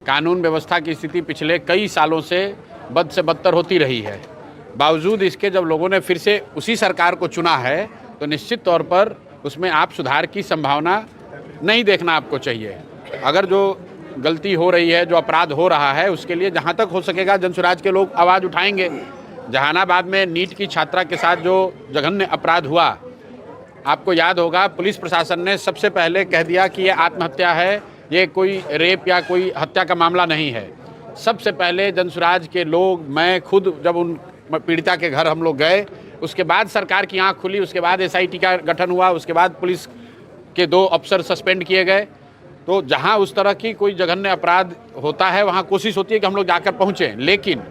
कानून व्यवस्था की स्थिति पिछले कई सालों से बद से बदतर होती रही है। बावजूद इसके जब लोगों ने फिर से उसी सरकार को चुना है तो निश्चित तौर पर उसमें आप सुधार की संभावना नहीं देखना आपको चाहिए। अगर जो गलती हो रही है, जो अपराध हो रहा है, उसके लिए जहाँ तक हो सकेगा जनसुराज के लोग आवाज़ उठाएंगे। जहानाबाद में नीट की छात्रा के साथ जो जघन्य अपराध हुआ, आपको याद होगा पुलिस प्रशासन ने सबसे पहले कह दिया कि ये आत्महत्या है, ये कोई रेप या कोई हत्या का मामला नहीं है। सबसे पहले जनसुराज के लोग, मैं खुद जब उन पीड़िता के घर हम लोग गए, उसके बाद सरकार की आंख खुली, उसके बाद एसआईटी का गठन हुआ, उसके बाद पुलिस के 2 अफसर सस्पेंड किए गए। तो जहां उस तरह की कोई जघन्य अपराध होता है वहां कोशिश होती है कि हम लोग जाकर पहुंचें, लेकिन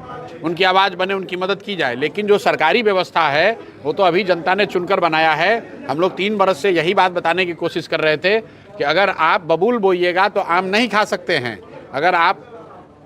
उनकी आवाज़ बने, उनकी मदद की जाए। लेकिन जो सरकारी व्यवस्था है वो तो अभी जनता ने चुनकर बनाया है। हम लोग 3 बरस से यही बात बताने की कोशिश कर रहे थे कि अगर आप बबूल बोइएगा तो आम नहीं खा सकते हैं। अगर आप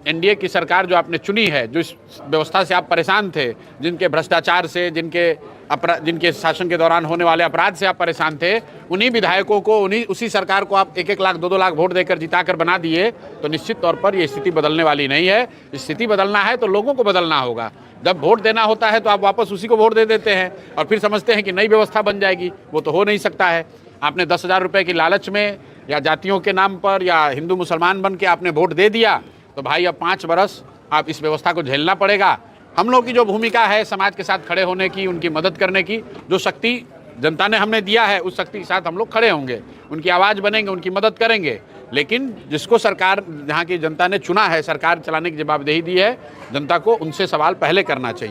एनडीए की सरकार जो आपने चुनी है, जो इस व्यवस्था से आप परेशान थे, जिनके भ्रष्टाचार से, जिनके शासन के दौरान होने वाले अपराध से आप परेशान थे, उन्हीं विधायकों को, उसी सरकार को आप 1-1 लाख 2-2 लाख वोट देकर जिताकर बना दिए, तो निश्चित तौर पर ये स्थिति बदलने वाली नहीं है। स्थिति बदलना है तो लोगों को बदलना होगा। जब वोट देना होता है तो आप वापस उसी को वोट दे देते हैं और फिर समझते हैं कि नई व्यवस्था बन जाएगी। वो तो हो नहीं सकता है। आपने 10,000 रुपये की लालच में या जातियों के नाम पर या हिंदू मुसलमान बन के आपने वोट दे दिया, तो भाई अब 5 बरस आप इस व्यवस्था को झेलना पड़ेगा। हम लोग की जो भूमिका है समाज के साथ खड़े होने की, उनकी मदद करने की, जो शक्ति जनता ने हमें दिया है उस शक्ति के साथ हम लोग खड़े होंगे, उनकी आवाज़ बनेंगे, उनकी मदद करेंगे। लेकिन जिसको सरकार, जहाँ की जनता ने चुना है, सरकार चलाने की जवाबदेही दी है, जनता को उनसे सवाल पहले करना चाहिए।